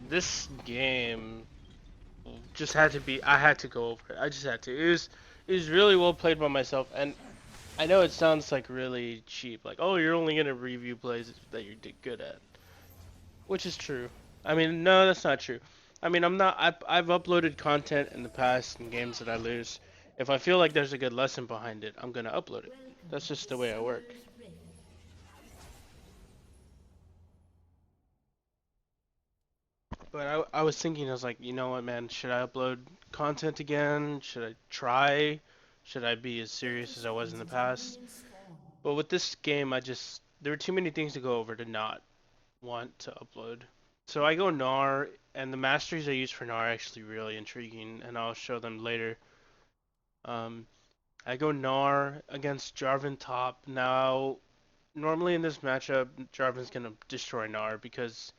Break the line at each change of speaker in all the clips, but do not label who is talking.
this game just had to be. I had to go over it. I just had to. It was really well played by myself, and I know it sounds like really cheap, like oh you're only gonna review plays that you're good at, which is true. I mean no, that's not true. I mean I'm not. I've uploaded content in the past in games that I lose. If I feel like there's a good lesson behind it, I'm gonna upload it. That's just the way I work. But I was thinking, I was like, you know what, man? Should I upload content again? Should I try? Should I be as serious as I was in the past? But with this game, there were too many things to go over to not want to upload. So I go Gnar, and the masteries I use for Gnar are actually really intriguing, and I'll show them later. Um, I go Gnar against Jarvan top. Now, normally in this matchup, Jarvan's gonna destroy Gnar because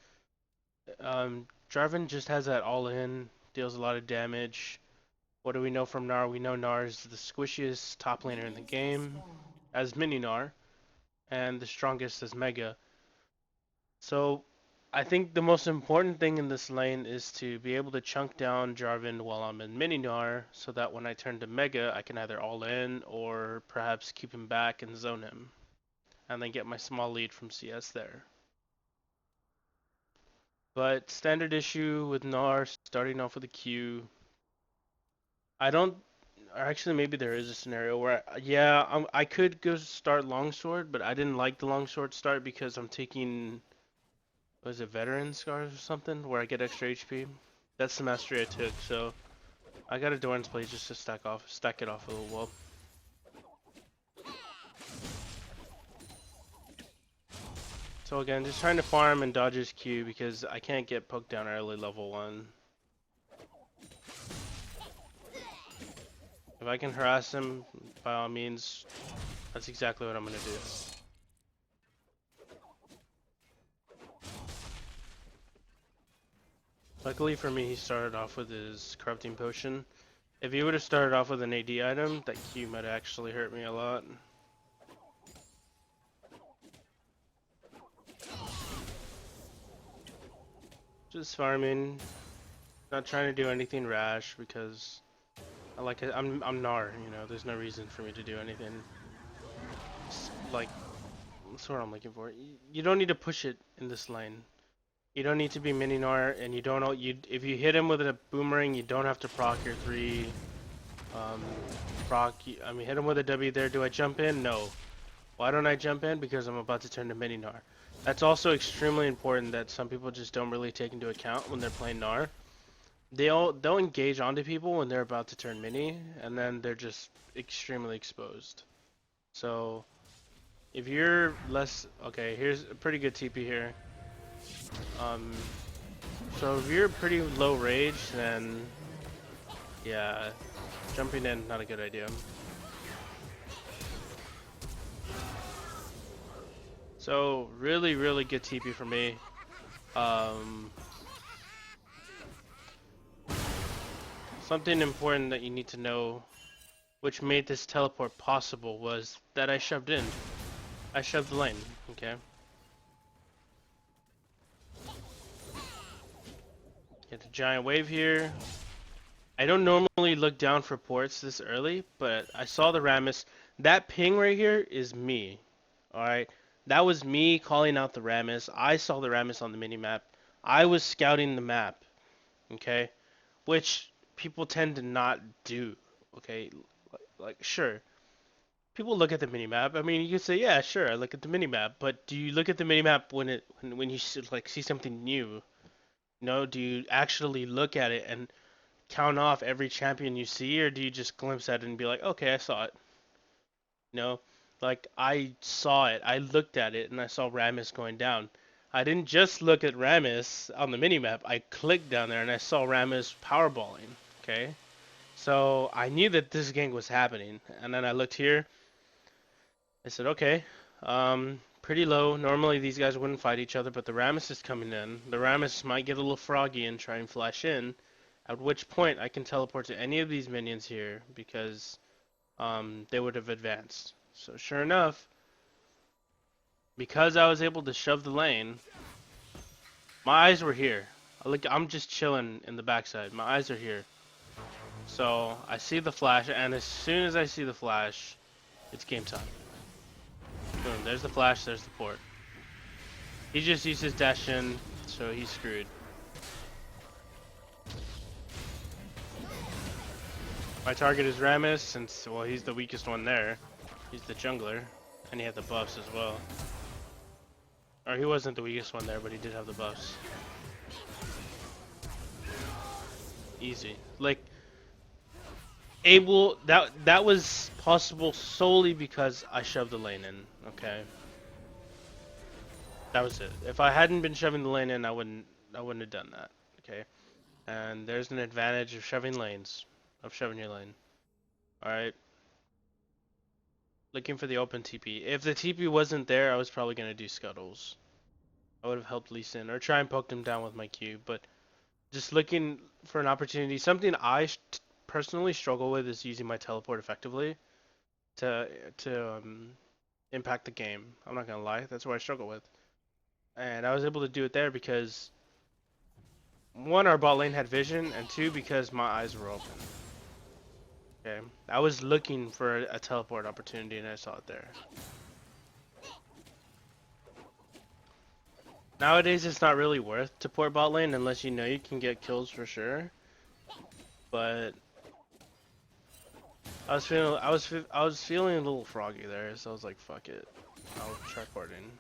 Jarvan just has that all in, deals a lot of damage. What do we know from Gnar? We know Gnar is the squishiest top laner in the game, as mini Gnar, and the strongest as Mega. So I think the most important thing in this lane is to be able to chunk down Jarvan while I'm in mini Gnar, so that when I turn to Mega, I can either all in or perhaps keep him back and zone him, and then get my small lead from CS there. But standard issue with Gnar starting off with a Q, I don't. Or actually, maybe there is a scenario where, yeah, I could go start longsword, but I didn't like the longsword start because I'm taking, was it veteran scars or something, where I get extra HP. That's the mastery I took, so I got a Doran's play just to stack it off a little well. So again, just trying to farm and dodge his Q because I can't get poked down early level 1. If I can harass him, by all means, that's exactly what I'm gonna do. Luckily for me, he started off with his corrupting potion. If he would have started off with an AD item, that Q might have actually hurt me a lot. Just farming, not trying to do anything rash because I'm Gnar, you know. There's no reason for me to do anything. Like, that's what I'm looking for. You don't need to push it in this lane. You don't need to be mini Gnar, and you don't. If you hit him with a boomerang, you don't have to proc your 3. Um, I mean, hit him with a W there. Do I jump in? No. Why don't I jump in? Because I'm about to turn to mini Gnar. That's also extremely important that some people just don't really take into account when they're playing Gnar. They'll engage onto people when they're about to turn mini, and then they're just extremely exposed. So if you're less okay, here's a pretty good TP here. Um, so if you're pretty low rage, then yeah, jumping in not a good idea. So really, really good TP for me. Something important that you need to know, which made this teleport possible, was that I shoved in. I shoved the lane, okay? Get the giant wave here. I don't normally look down for ports this early, but I saw the Rammus. That ping right here is me, alright? That was me calling out the Rammus. I saw the Rammus on the minimap. I was scouting the map, okay? Which people tend to not do, okay? Like sure, people look at the minimap. I mean, you could say, yeah, sure, I look at the minimap, but do you look at the minimap when you see something new? No, do you actually look at it and count off every champion you see, or do you just glimpse at it and be like, okay, I saw it? No, like I saw it, I looked at it, and I saw Rammus going down. I didn't just look at Rammus on the minimap. I clicked down there and I saw Rammus powerballing. Okay, so I knew that this gang was happening, and then I looked here. I said, okay, pretty low. Normally these guys wouldn't fight each other, but the Rammus is coming in. The Rammus might get a little froggy and try and flash in, at which point I can teleport to any of these minions here because they would have advanced. So sure enough, because I was able to shove the lane, my eyes were here. Like I'm just chilling in the backside. My eyes are here. So I see the flash, and as soon as I see the flash, it's game time. Boom, there's the flash, there's the port. He just used his dash in, so he's screwed. My target is Rammus, since, well, he's the weakest one there. He's the jungler, and he had the buffs as well. Or he wasn't the weakest one there, but he did have the buffs. Easy. Like, that was possible solely because I shoved the lane in, okay? That was it. If I hadn't been shoving the lane in, I wouldn't have done that, okay? And there's an advantage of shoving lanes, of shoving your lane. Alright. Looking for the open TP. If the TP wasn't there, I was probably gonna do scuttles. I would have helped Lee Sin or try and poke him down with my Q, but just looking for an opportunity. Something I personally struggle with is using my teleport effectively to impact the game. I'm not gonna lie, that's what I struggle with. And I was able to do it there because one, our bot lane had vision, and two, because my eyes were open. Okay, I was looking for a teleport opportunity and I saw it there. Nowadays, it's not really worth to port bot lane unless you know you can get kills for sure. But I was feeling a little froggy there, so I was like, fuck it, I'll try porting.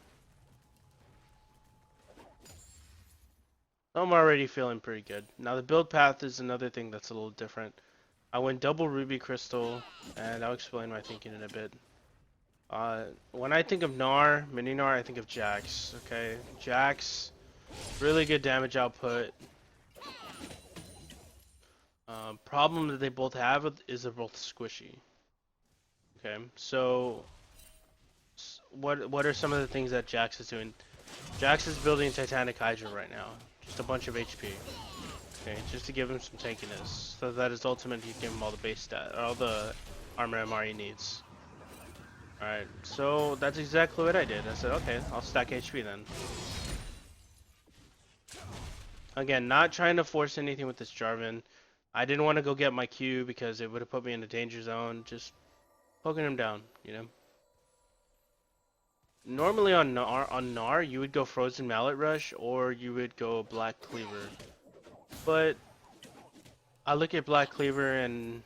I'm already feeling pretty good. Now the build path is another thing that's a little different. I went double ruby crystal, and I'll explain my thinking in a bit. When I think of Gnar, mini Gnar, I think of Jax. Okay, Jax, really good damage output. Problem that they both have is they're both squishy. Okay, so what are some of the things that Jax is doing? Jax is building Titanic Hydra right now, just a bunch of HP. Okay, just to give him some tankiness, so that his ultimate can give him all the base stat, all the armor MR he needs. Alright, so that's exactly what I did. I said, okay, I'll stack HP then. Again, not trying to force anything with this Jarvan. I didn't want to go get my Q because it would have put me in a danger zone. Just poking him down, you know. Normally on Gnar, you would go Frozen Mallet Rush or you would go Black Cleaver. But I look at Black Cleaver and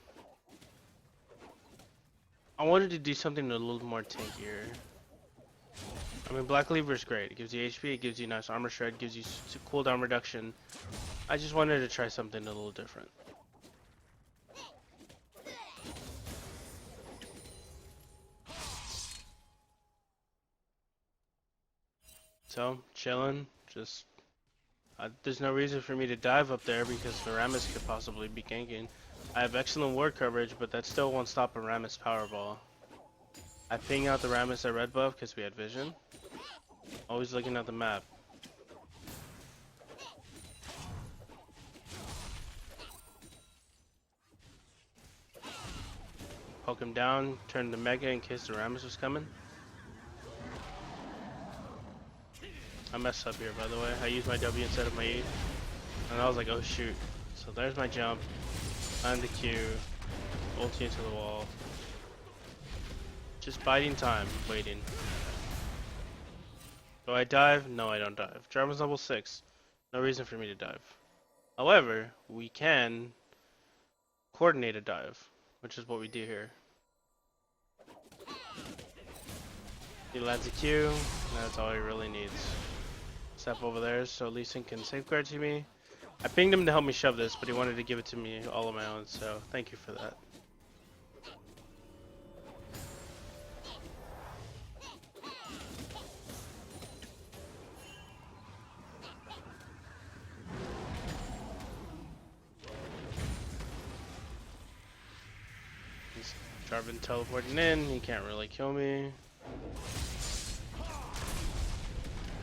I wanted to do something a little more tankier. I mean, Black Cleaver is great. It gives you HP, it gives you nice armor shred, gives you cooldown reduction. I just wanted to try something a little different. So, chilling, just... there's no reason for me to dive up there because the Rammus could possibly be ganking. I have excellent ward coverage, but that still won't stop a Rammus powerball. I ping out the Rammus at red buff because we had vision. Always looking at the map. Poke him down, turn the Mega in case the Rammus was coming. I messed up here, by the way. I used my W instead of my E. And I was like, oh shoot. So there's my jump. Find the Q. Ulti into the wall. Just biding time, waiting. Do I dive? No, I don't dive. Jarvan's level 6. No reason for me to dive. However, we can coordinate a dive, which is what we do here. He lands a Q, and that's all he really needs. Step over there so Lee Sin can safeguard to me. I pinged him to help me shove this, but he wanted to give it to me all on my own, so thank you for that. Jarvan teleporting in, he can't really kill me.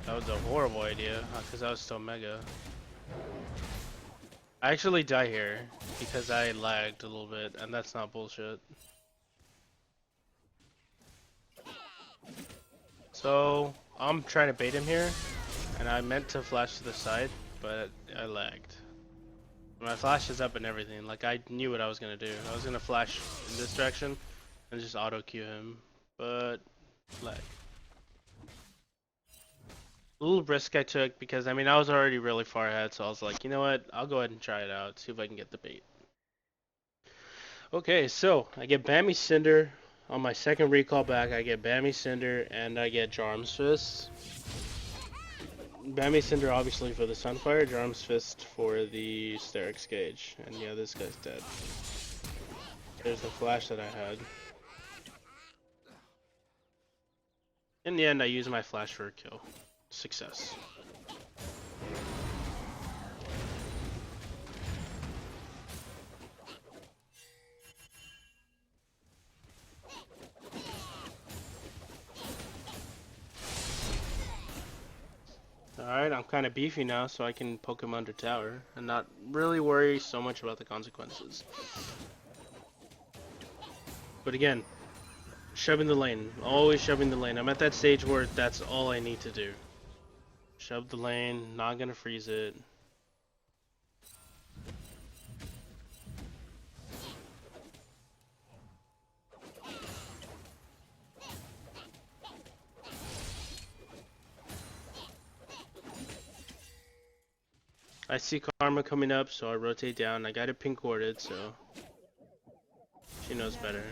That was a horrible idea, because I was still mega. I actually die here, because I lagged a little bit, and that's not bullshit. So, I'm trying to bait him here, and I meant to flash to the side. but I lagged. My flash is up and everything. Like, I knew what I was gonna do. I was gonna flash in this direction and just auto Q him, but lag. A little risk I took because I mean I was already really far ahead, so I was like, you know what? I'll go ahead and try it out, see if I can get the bait. Okay, so I get Bammy Cinder on my second recall back. I get Bammy Cinder and I get Jarm's Fist. Bammy Cinder obviously for the Sunfire, Jarm's Fist for the Sterix Gauge, and yeah, this guy's dead. There's the flash that I had. In the end, I use my flash for a kill. Success. Alright, I'm kind of beefy now, so I can poke him under tower and not really worry so much about the consequences. But again, shoving the lane. Always shoving the lane. I'm at that stage where that's all I need to do. Shove the lane, not gonna freeze it. I see Karma coming up, so I rotate down. I got it pink warded, so she knows better.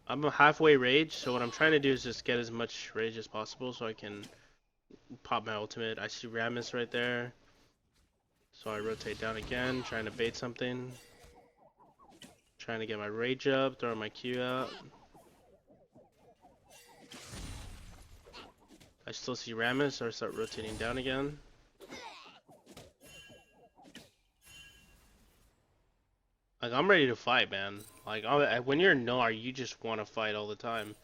I'm a halfway rage, so what I'm trying to do is just get as much rage as possible so I can pop my ultimate. I see Rammus right there, so I rotate down again, trying to bait something. Trying to get my rage up, throw my Q out. I still see Rammus, so I start rotating down again. Like, I'm ready to fight, man. Like, when you're Gnar, you just want to fight all the time.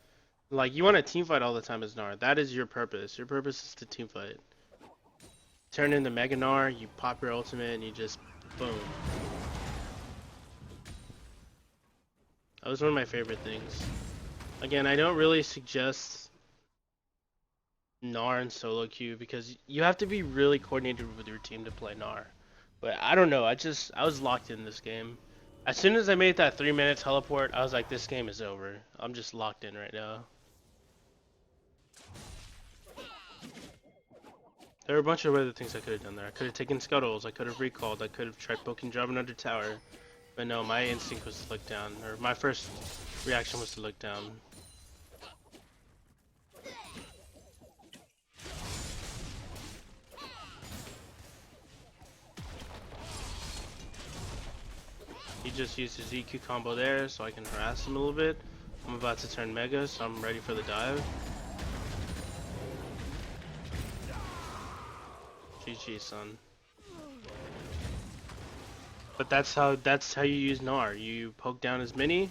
Like, you want to team fight all the time as Gnar. That is your purpose. Your purpose is to team fight. Turn into Mega Gnar, you pop your ultimate, and you just boom. That was one of my favorite things. Again, I don't really suggest Gnar and solo queue because you have to be really coordinated with your team to play Gnar. But I don't know, I was locked in this game. As soon as I made that 3-minute teleport, I was like, this game is over. I'm just locked in right now. There were a bunch of other things I could have done there. I could have taken Scuttles, I could have recalled, I could have tried poking Jarvan under tower. But no, my instinct was to look down, or my first reaction was to look down. He just used his EQ combo there, so I can harass him a little bit. I'm about to turn Mega, so I'm ready for the dive. GG, son. But that's how you use Gnar. You poke down his mini,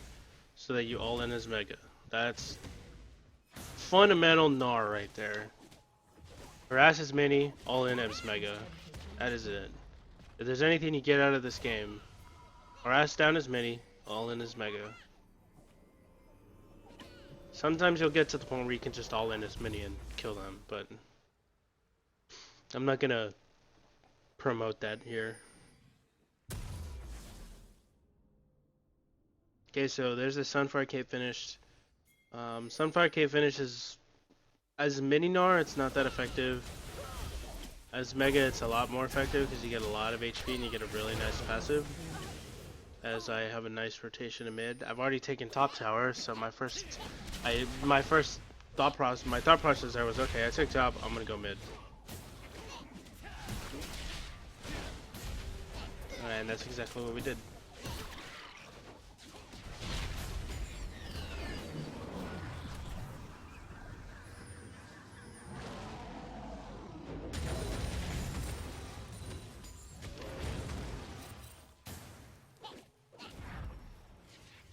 so that you all in his Mega. That's fundamental Gnar right there. Harass his mini, all in his Mega. That is it. If there's anything you get out of this game, harass down his mini, all in his Mega. Sometimes you'll get to the point where you can just all in his mini and kill them, but I'm not gonna promote that here. Okay, so there's the Sunfire Cape finished. Sunfire Cape finishes as mini Gnar, it's not that effective. As Mega, it's a lot more effective because you get a lot of HP and you get a really nice passive. As I have a nice rotation in mid. I've already taken top tower, so my thought process there was, okay, I took top, I'm gonna go mid. And that's exactly what we did.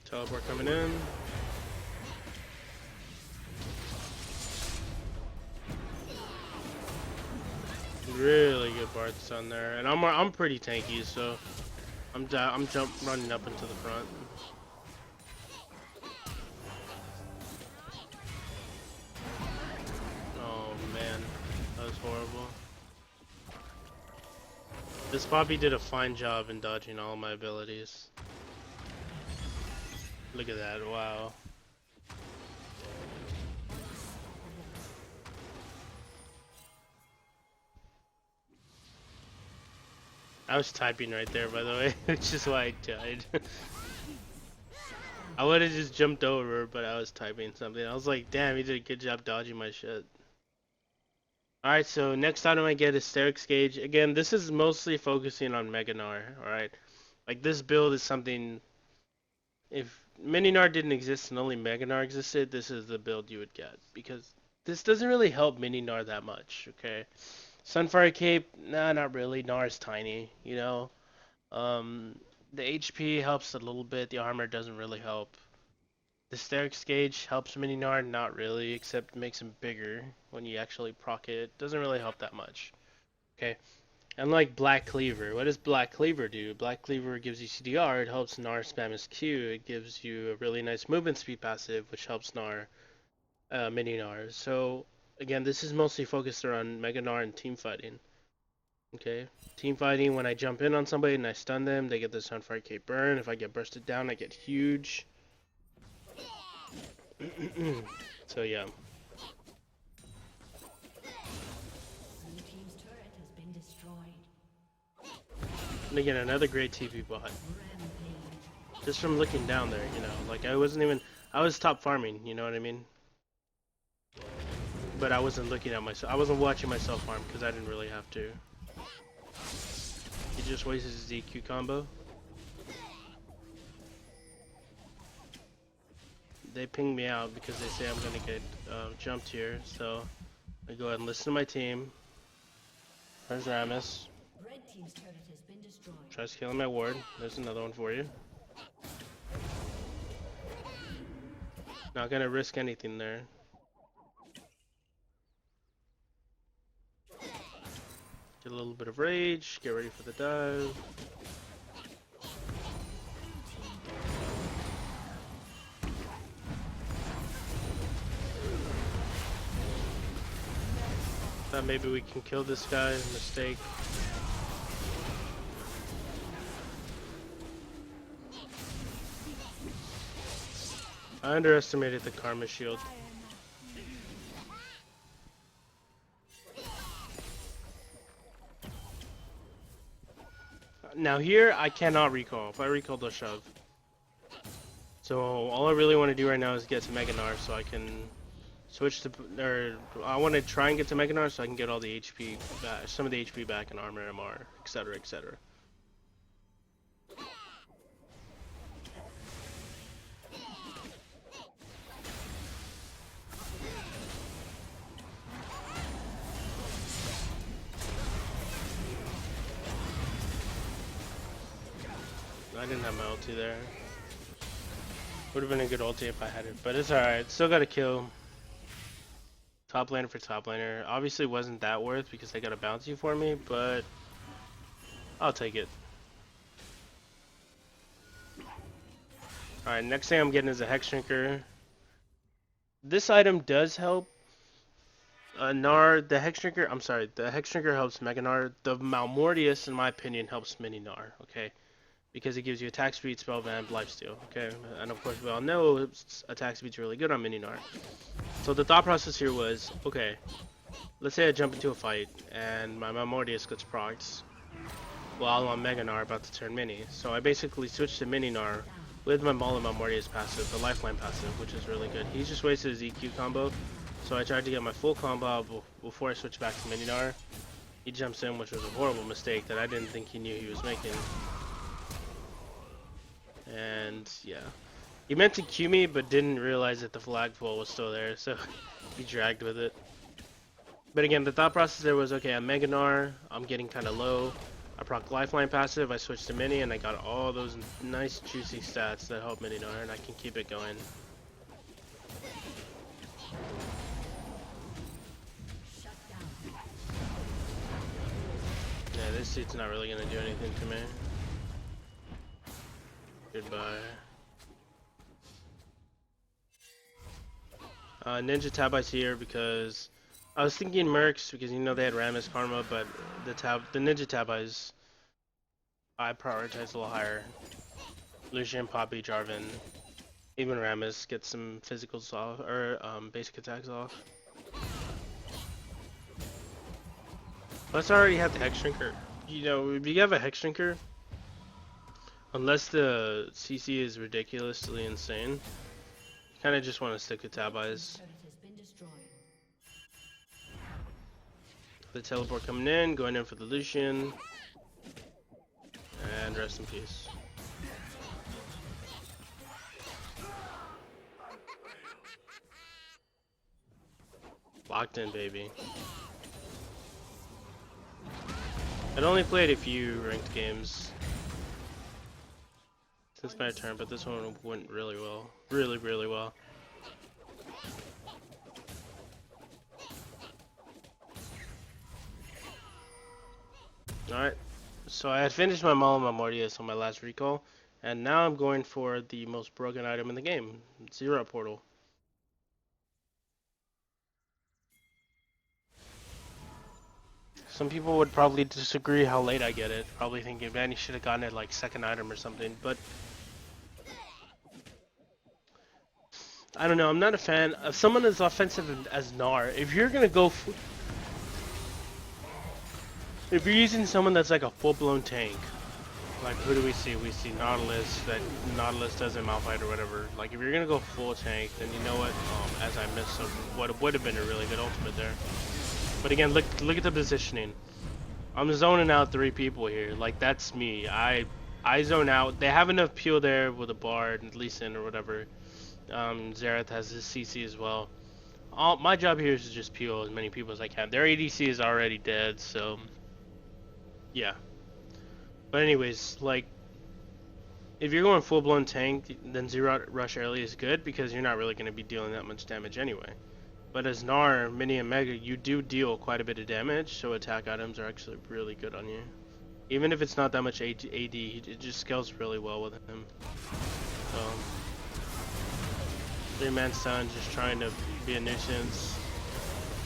Teleport coming in. Really good Bart's on there, and I'm pretty tanky, so I'm running up into the front. Oh man, that was horrible. This Poppy did a fine job in dodging all my abilities. Look at that, wow. I was typing right there, by the way, which is why I died. I would have just jumped over, but I was typing something. I was like, damn, he did a good job dodging my shit. Alright, so next item I get is Sterix Gauge. Again, this is mostly focusing on Mega Gnar, alright? Like, this build is something... If Mini Gnar didn't exist and only Mega Gnar existed, this is the build you would get. Because this doesn't really help Mini Gnar that much, okay? Sunfire Cape, nah, not really. Gnar is tiny, you know? The HP helps a little bit, the armor doesn't really help. The Sterix Gauge helps Mini Gnar, not really, except makes him bigger when you actually proc it. Doesn't really help that much. Okay. Unlike Black Cleaver, what does Black Cleaver do? Black Cleaver gives you CDR, it helps Gnar spam his Q, it gives you a really nice movement speed passive, which helps Gnar, Mini Gnar. So, again, this is mostly focused around Mega Gnar and team fighting. Okay, team fighting, when I jump in on somebody and I stun them, they get the Sunfire Cape burn. If I get bursted down, I get huge. So yeah. And again, another great TP bot. Just from looking down there, you know, like I was top farming, you know what I mean? But I wasn't looking at myself, I wasn't watching myself farm because I didn't really have to. He just wasted his EQ combo. They ping me out because they say I'm gonna get jumped here, so I go ahead and listen to my team. There's Rammus. Tries killing my ward. There's another one for you. Not gonna risk anything there. Get a little bit of rage. Get ready for the dive. Thought maybe we can kill this guy. Mistake. I underestimated the Karma Shield. Now here, I cannot recall. If I recall, they'll shove. So all I really want to do right now is get to Mega Gnar so I can switch to, or I want to try and get to Mega Gnar so I can get all the HP back, some of the HP back in armor, MR, etc., etc. I didn't have my ulti there. Would have been a good ulti if I had it, but it's alright. Still got a kill. Top laner for top laner. Obviously wasn't that worth because they got a bounty for me, but I'll take it. Alright, next thing I'm getting is a Hex Drinker. This item does help Gnar. The Hex Drinker, I'm sorry, the Hex Drinker helps Mega Gnar. The Malmortius, in my opinion, helps Mini Gnar, okay? Because it gives you attack speed, spell vamp, lifesteal, okay? And of course we all know attack speed's really good on Mini Gnar. So the thought process here was, okay, let's say I jump into a fight and my Malmortius gets procs while I'm on Mega Gnar about to turn Mini. So I basically switched to Mini Gnar with my Malmortius passive, the Lifeline passive, which is really good. He just wasted his EQ combo, so I tried to get my full combo before I switched back to Mini Gnar. He jumps in, which was a horrible mistake that I didn't think he knew he was making. And yeah, he meant to Q me, but didn't realize that the flagpole was still there, so he dragged with it. But again, the thought process there was, okay, I'm Mega Gnar, I'm getting kind of low. I proc Lifeline passive, I switched to Mini, and I got all those nice juicy stats that help Mini Gnar, and I can keep it going. Yeah, this dude's not really gonna do anything to me. Goodbye. Ninja Tabi's here because I was thinking Mercs because you know they had Rammus Karma, but the Ninja Tabi's I prioritize a little higher. Lucian, Poppy, Jarvan, even Rammus get some physicals off, or basic attacks off. Plus I already have the Hex Shrinker. You know, if you have a Hex Shrinker, unless the CC is ridiculously insane, you kind of just want to stick with Tab Eyes. The teleport coming in, going in for the Lucian, and rest in peace. Locked in, baby. I'd only played a few ranked games since my turn, but this one went really well. Really, really well. Alright, so I had finished my Maul and my Mortius on my last recall, and now I'm going for the most broken item in the game, Zero Portal. Some people would probably disagree how late I get it, probably thinking, man, you should have gotten it like second item or something, but I don't know, I'm not a fan of someone as offensive as Gnar. If you're gonna go if you're using someone that's like a full-blown tank, like who do we see? We see Nautilus, that Nautilus doesn't Malphite or whatever. Like if you're gonna go full tank, then you know what? As I missed some, what would have been a really good ultimate there. But again, look at the positioning. I'm zoning out 3 people here. Like that's me. I zone out. They have enough peel there with a Bard and Lee Sin or whatever. Xerath has his CC as well. My job here is to just peel as many people as I can. Their ADC is already dead, so yeah. But anyways, like, if you're going full-blown tank, then Zero Rush early is good because you're not really going to be dealing that much damage anyway. But as Gnar, Mini, and Mega, you do deal quite a bit of damage, so attack items are actually really good on you. Even if it's not that much AD, it just scales really well with him. So, 3-man stun, just trying to be a nuisance.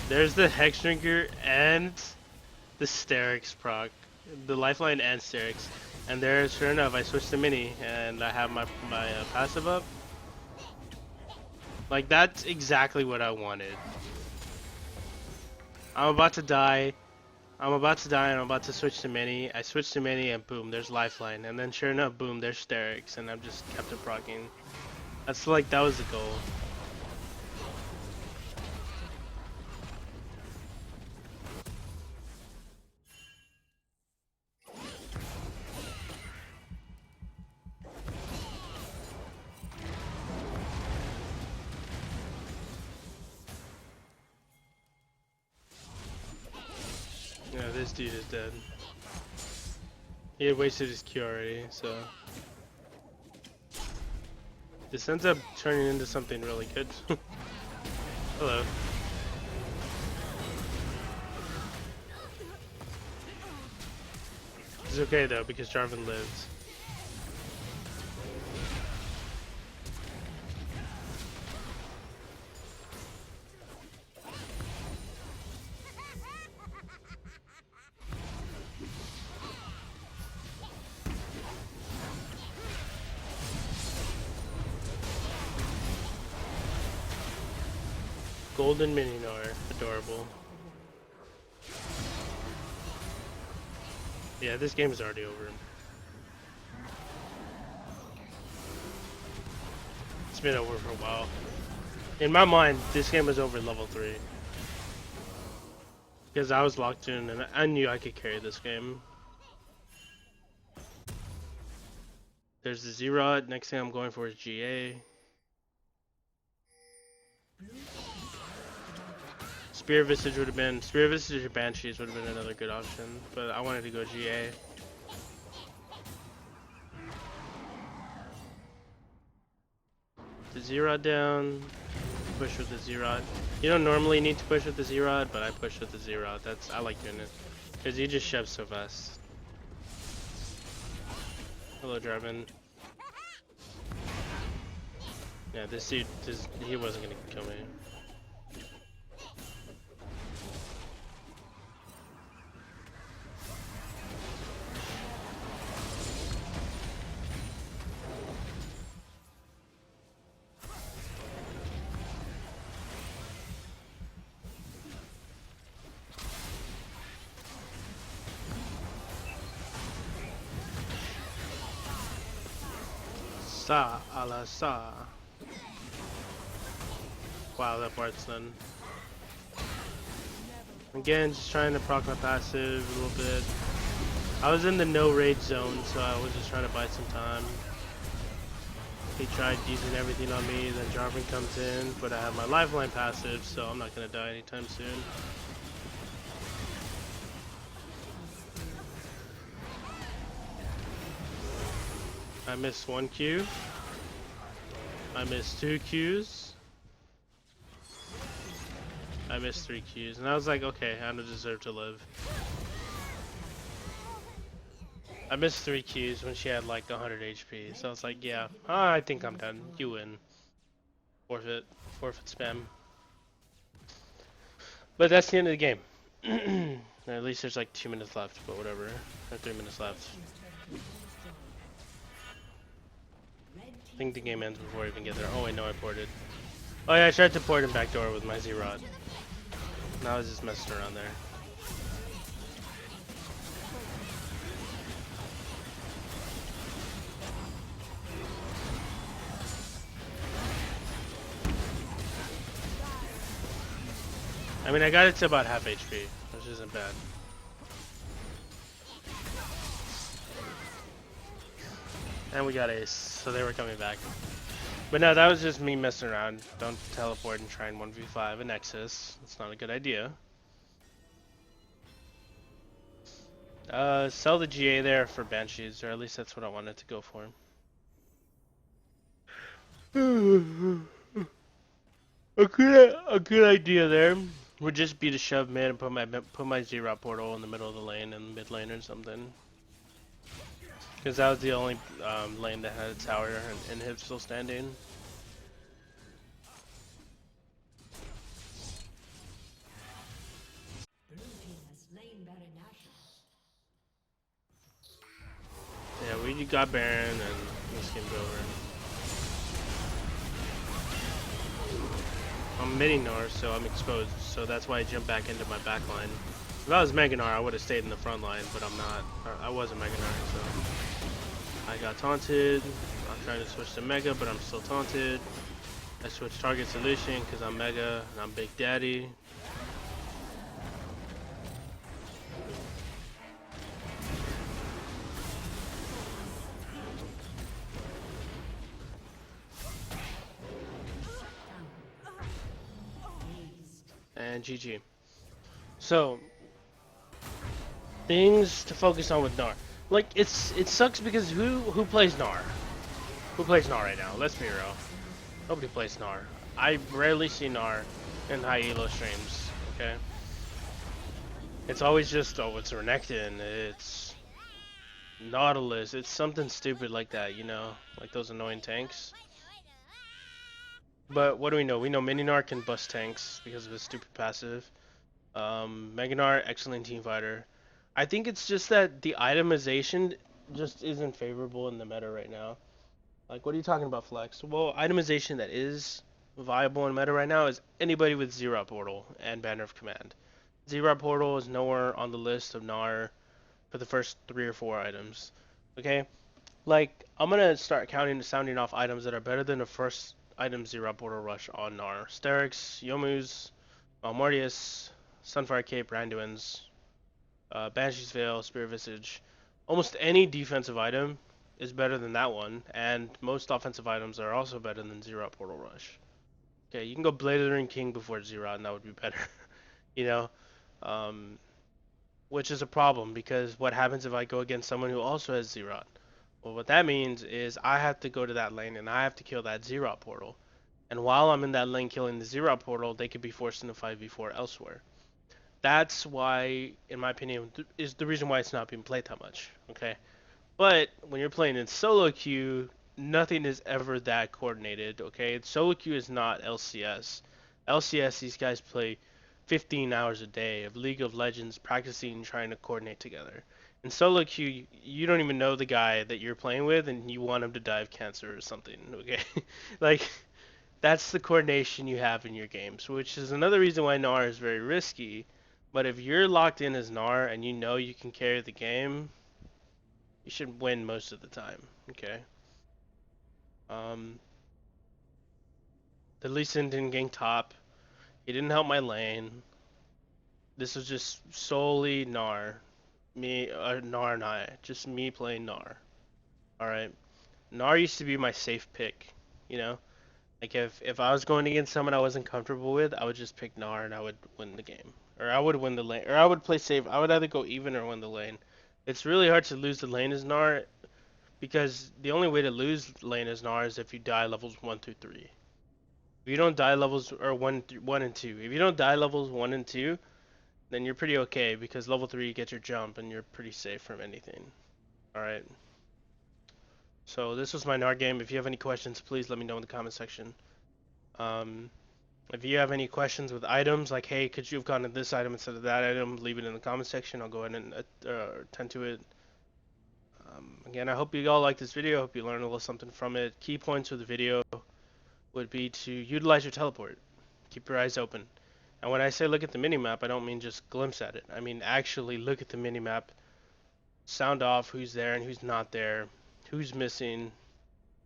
There's the Hex Drinker and the Sterix proc. The Lifeline and Sterix. And there, sure enough, I switched to Mini, and I have my passive up. Like, that's exactly what I wanted. I'm about to die. And I'm about to switch to Mini. I switched to Mini, and boom, there's Lifeline. And then sure enough, boom, there's Sterix, and I've just kept it proccing. That's like, that was the goal. Yeah, this dude is dead. He had wasted his Q already, so... This ends up turning into something really good. Hello. It's okay though, because Jarvan lives. Golden Mini Gnar, adorable. Yeah, this game is already over. It's been over for a while. In my mind, this game was over level 3. Because I was locked in and I knew I could carry this game. There's the Zerod, next thing I'm going for is GA. Spear Visage would have been, Spear Visage or Banshees would have been another good option, but I wanted to go GA. The Zerod down, push with the Zerod. You don't normally need to push with the Zerod, but I push with the Zerod. I like doing it, because you just shove so fast. Hello, Jarvan. Yeah, this dude, he wasn't gonna kill me. Sa, a la sa. Wow, that part's done. Again, just trying to proc my passive a little bit. I was in the no rage zone, so I was just trying to buy some time. He tried using everything on me, then Jarvan comes in, but I have my lifeline passive, so I'm not gonna die anytime soon. I missed 1 Q. I missed 2 Qs. I missed 3 Qs, and I was like, okay, I don't deserve to live. I missed 3 Qs when she had like 100 HP, so I was like, yeah, I think I'm done. You win. Forfeit. Forfeit spam. But that's the end of the game. At least there's like 2 minutes left, but whatever. Or 3 minutes left. I think the game ends before I even get there. Oh wait, no, I ported. Oh yeah, I tried to port him backdoor with my Z-Rod. Now I was just messing around there. I mean, I got it to about half HP, which isn't bad. And we got ace, so they were coming back. But no, that was just me messing around. Don't teleport and try and 1v5 a Nexus. It's not a good idea. Sell the GA there for Banshees, or at least that's what I wanted to go for. A good idea there would just be to shove mid and put my Z-Rot portal in the middle of the lane and mid lane or something. Because that was the only lane that had a tower and Hip still standing. Yeah, we got Baron and this game's over. I'm midi Gnar, so I'm exposed, so that's why I jumped back into my back line. If I was Mega Gnar, I would have stayed in the front line, but I'm not. I wasn't Mega Gnar, so I got taunted. I'm trying to switch to Mega, but I'm still taunted. I switched target solution because I'm Mega and I'm Big Daddy. And GG. So, things to focus on with Gnar. Like, it sucks because who plays Gnar? Who plays Gnar right now? Let's be real. Nobody plays Gnar. I rarely see Gnar in high elo streams, okay? It's always just, oh, it's Renekton, it's Nautilus, it's something stupid like that, you know? Like those annoying tanks. But what do we know? We know Mini Gnar can bust tanks because of his stupid passive. Mega Gnar, excellent team fighter. I think it's just that the itemization just isn't favorable in the meta right now. Like, what are you talking about, Flex? Well, itemization that is viable in meta right now is anybody with Zero Portal and Banner of Command. Zero Portal is nowhere on the list of Gnar for the first 3 or 4 items. Okay? Like, I'm gonna start sounding off items that are better than the first item Zero Portal Rush on Gnar. Sterix, Yomu's, Mortius, Sunfire Cape, Randuin's, Banshee's Veil, Spirit Visage. Almost any defensive item is better than that one, and most offensive items are also better than Zero Portal Rush. Okay, you can go Blade of the Ring King before Zero, and that would be better. You know? Which is a problem, because what happens if I go against someone who also has Zero? Well, what that means is I have to go to that lane, and I have to kill that Zero portal. And while I'm in that lane killing the Zero portal, they could be forced into 5v4 elsewhere. That's why, in my opinion, is the reason why it's not being played that much, okay? But when you're playing in solo queue, nothing is ever that coordinated, okay? Solo queue is not LCS. LCS, these guys play 15 hours a day of League of Legends practicing and trying to coordinate together. In solo queue, you don't even know the guy that you're playing with and you want him to die of cancer or something, okay? Like, that's the coordination you have in your games, which is another reason why Gnar is very risky. But if you're locked in as Gnar and you know you can carry the game, you should win most of the time, okay? Um, the Lee Sin didn't gank top. He didn't help my lane. This was just solely Gnar. Me, Gnar and I. Just me playing Gnar. Alright. Gnar used to be my safe pick. You know? Like if I was going against someone I wasn't comfortable with, I would just pick Gnar and I would win the game. Or I would win the lane. Or I would play safe. I would either go even or win the lane. It's really hard to lose the lane as Gnar because the only way to lose lane as Gnar is if you die levels 1 through 3. If you don't die levels or 1 and 2. If you don't die levels 1 and 2, then you're pretty okay because level 3 you get your jump and you're pretty safe from anything. Alright. So this was my Gnar game. If you have any questions, please let me know in the comment section. Um, if you have any questions with items, like, hey, could you have gone to this item instead of that item, leave it in the comment section. I'll go ahead and attend to it. Again, I hope you all like this video. I hope you learned a little something from it. Key points of the video would be to utilize your teleport. Keep your eyes open. And when I say look at the minimap, I don't mean just glimpse at it. I mean actually look at the minimap, sound off who's there and who's not there, who's missing,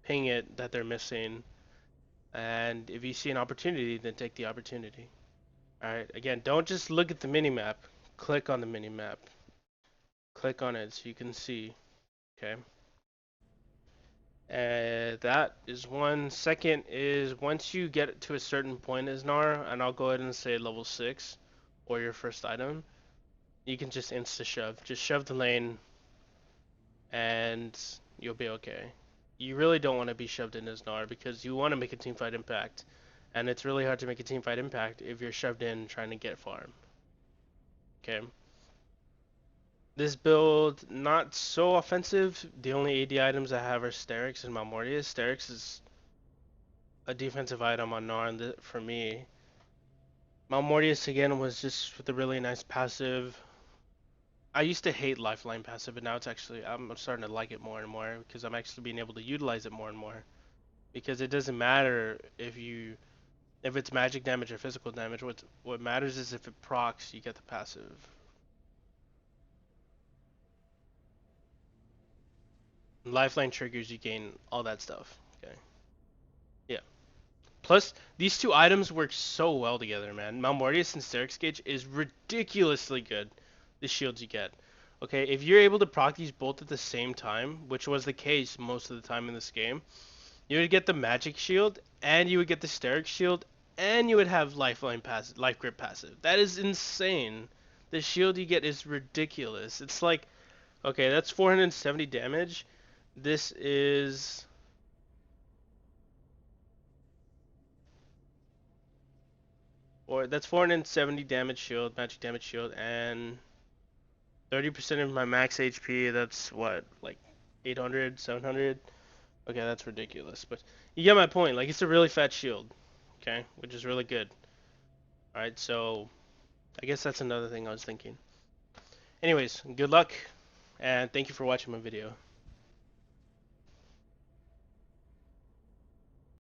ping it that they're missing, and if you see an opportunity, then take the opportunity. Alright, again, don't just look at the minimap. Click on the minimap. Click on it so you can see. Okay. That is one. Second is once you get to a certain point as Gnar, and I'll go ahead and say level 6, or your first item, you can just insta-shove. Just shove the lane, and you'll be okay. You really don't want to be shoved in as Gnar because you want to make a teamfight impact. And it's really hard to make a teamfight impact if you're shoved in trying to get farm. Okay. This build, not so offensive. The only AD items I have are Sterix and Malmortius. Sterix is a defensive item on Gnar for me. Malmortius again was just with a really nice passive. I used to hate Lifeline passive, but now it's actually I'm starting to like it more and more because I'm actually being able to utilize it more and more. Because it doesn't matter if it's magic damage or physical damage. What matters is if it procs, you get the passive. Lifeline triggers, you gain all that stuff. Okay. Yeah. Plus, these two items work so well together, man. Malmortius and Sterix Gauge is ridiculously good. The shields you get. Okay, if you're able to proc these both at the same time, which was the case most of the time in this game, you would get the magic shield, and you would get the Sterix shield, and you would have lifeline passive, life grip passive. That is insane. The shield you get is ridiculous. It's like, okay, that's 470 damage. This is or that's 470 damage shield, magic damage shield, and 30% of my max HP. That's what, like 800, 700. Okay, that's ridiculous, but you get my point. Like it's a really fat shield, okay, which is really good. All right, so I guess that's another thing I was thinking. Anyways, good luck, and thank you for watching my video.